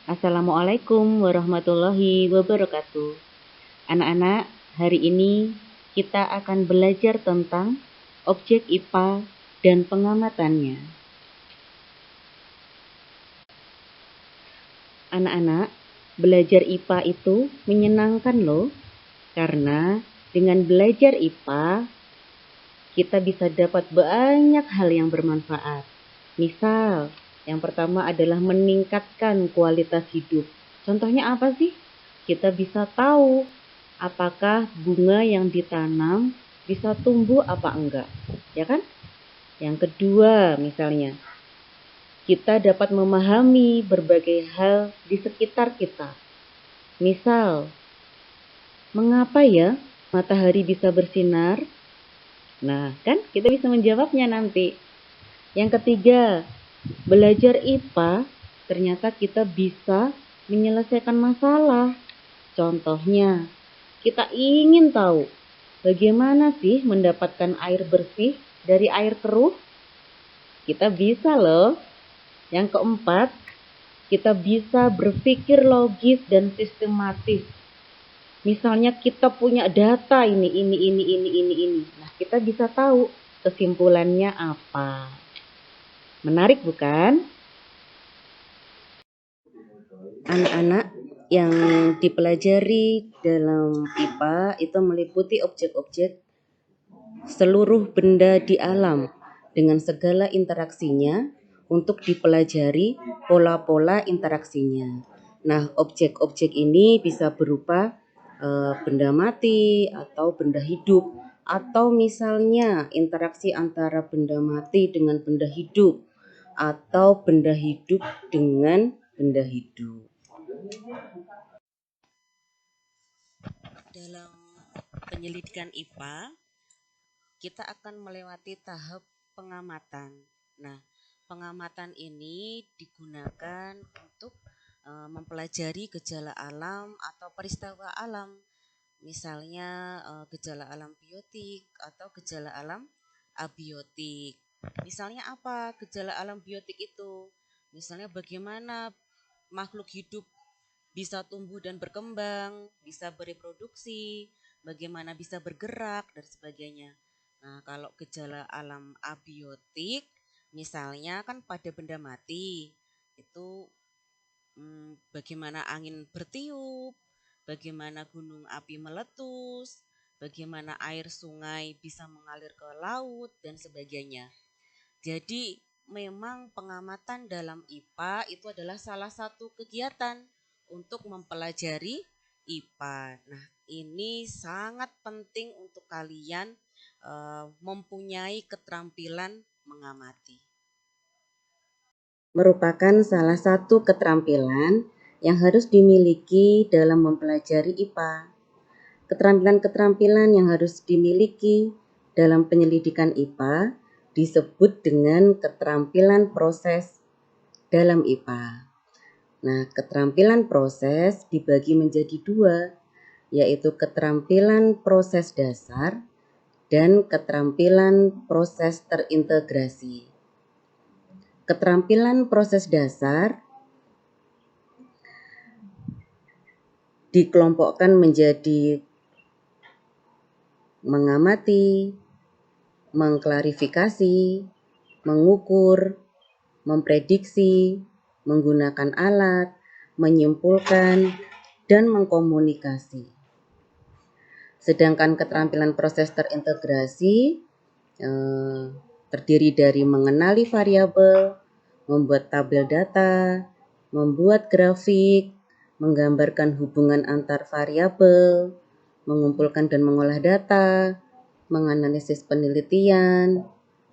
Assalamualaikum warahmatullahi wabarakatuh. Anak-anak, hari ini kita akan belajar tentang objek IPA dan pengamatannya. Anak-anak, belajar IPA itu menyenangkan loh, karena dengan belajar IPA, kita bisa dapat banyak hal yang bermanfaat. Misal, yang pertama adalah meningkatkan kualitas hidup. Contohnya apa sih? Kita bisa tahu apakah bunga yang ditanam bisa tumbuh apa enggak, ya kan? Yang kedua, misalnya, kita dapat memahami berbagai hal di sekitar kita. Misal, mengapa ya matahari bisa bersinar? Nah, kan kita bisa menjawabnya nanti. Yang ketiga, belajar IPA ternyata kita bisa menyelesaikan masalah. Contohnya, kita ingin tahu bagaimana sih mendapatkan air bersih dari air keruh? Kita bisa loh. Yang keempat, kita bisa berpikir logis dan sistematis. Misalnya kita punya data ini. Nah, kita bisa tahu kesimpulannya apa. Menarik bukan? Anak-anak, yang dipelajari dalam IPA itu meliputi objek-objek seluruh benda di alam dengan segala interaksinya untuk dipelajari pola-pola interaksinya. Nah, objek-objek ini bisa berupa benda mati atau benda hidup, atau misalnya interaksi antara benda mati dengan benda hidup, atau benda hidup dengan benda hidup. Dalam penyelidikan IPA, kita akan melewati tahap pengamatan. Nah, pengamatan ini digunakan untuk mempelajari gejala alam atau peristiwa alam. Misalnya gejala alam biotik atau gejala alam abiotik. Misalnya apa gejala alam biotik itu? Misalnya bagaimana makhluk hidup bisa tumbuh dan berkembang, bisa bereproduksi, bagaimana bisa bergerak, dan sebagainya. Nah, kalau gejala alam abiotik, misalnya kan pada benda mati, itu bagaimana angin bertiup, bagaimana gunung api meletus, bagaimana air sungai bisa mengalir ke laut, dan sebagainya. Jadi, memang pengamatan dalam IPA itu adalah salah satu kegiatan untuk mempelajari IPA. Nah, ini sangat penting untuk kalian mempunyai keterampilan mengamati. Merupakan salah satu keterampilan yang harus dimiliki dalam mempelajari IPA. Keterampilan-keterampilan yang harus dimiliki dalam penyelidikan IPA disebut dengan keterampilan proses dalam IPA. Nah, keterampilan proses dibagi menjadi dua, yaitu keterampilan proses dasar dan keterampilan proses terintegrasi. Keterampilan proses dasar dikelompokkan menjadi mengamati, mengklarifikasi, mengukur, memprediksi, menggunakan alat, menyimpulkan, dan mengkomunikasi. Sedangkan keterampilan proses terintegrasi terdiri dari mengenali variabel, membuat tabel data, membuat grafik, menggambarkan hubungan antar variabel, mengumpulkan dan mengolah data, menganalisis penelitian,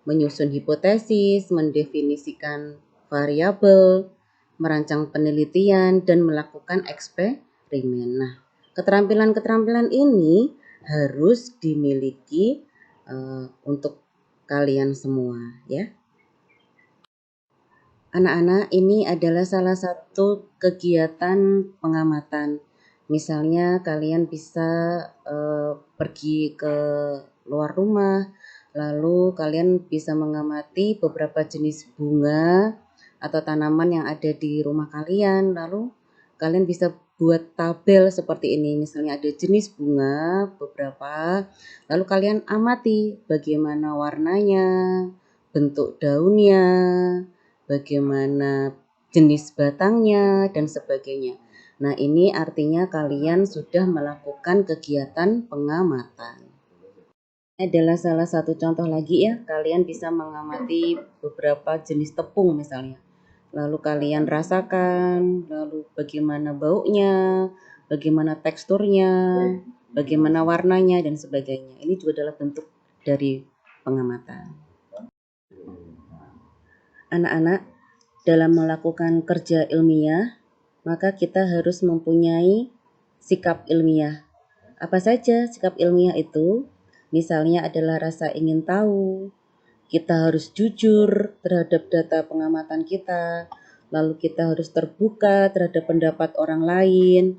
menyusun hipotesis, mendefinisikan variabel, merancang penelitian, dan melakukan eksperimen. Nah, keterampilan-keterampilan ini harus dimiliki untuk kalian semua, ya. Anak-anak, ini adalah salah satu kegiatan pengamatan. Misalnya kalian bisa pergi ke luar rumah, lalu kalian bisa mengamati beberapa jenis bunga atau tanaman yang ada di rumah kalian. Lalu kalian bisa buat tabel seperti ini. Misalnya ada jenis bunga beberapa, lalu kalian amati bagaimana warnanya, bentuk daunnya, bagaimana jenis batangnya, dan sebagainya. Nah, ini artinya kalian sudah melakukan kegiatan pengamatan. Adalah salah satu contoh lagi ya, kalian bisa mengamati beberapa jenis tepung misalnya. Lalu kalian rasakan, lalu bagaimana baunya, bagaimana teksturnya, bagaimana warnanya, dan sebagainya. Ini juga adalah bentuk dari pengamatan. Anak-anak, dalam melakukan kerja ilmiah, maka kita harus mempunyai sikap ilmiah. Apa saja sikap ilmiah itu? Misalnya adalah rasa ingin tahu, kita harus jujur terhadap data pengamatan kita, lalu kita harus terbuka terhadap pendapat orang lain,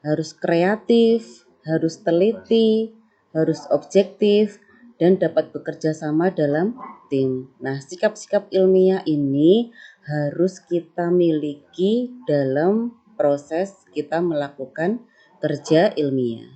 harus kreatif, harus teliti, harus objektif, dan dapat bekerja sama dalam tim. Nah, sikap-sikap ilmiah ini harus kita miliki dalam proses kita melakukan kerja ilmiah.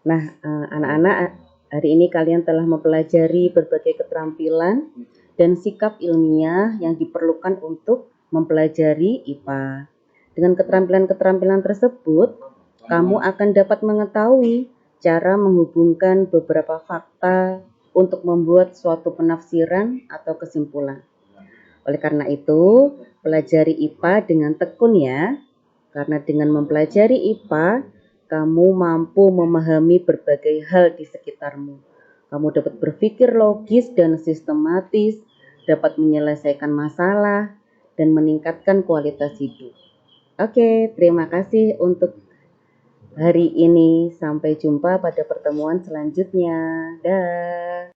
Nah, anak-anak, hari ini kalian telah mempelajari berbagai keterampilan dan sikap ilmiah yang diperlukan untuk mempelajari IPA. Dengan keterampilan-keterampilan tersebut, kamu akan dapat mengetahui cara menghubungkan beberapa fakta untuk membuat suatu penafsiran atau kesimpulan. Oleh karena itu, pelajari IPA dengan tekun ya. Karena dengan mempelajari IPA, kamu mampu memahami berbagai hal di sekitarmu. Kamu dapat berpikir logis dan sistematis, dapat menyelesaikan masalah, dan meningkatkan kualitas hidup. Oke, terima kasih untuk hari ini. Sampai jumpa pada pertemuan selanjutnya. Dah.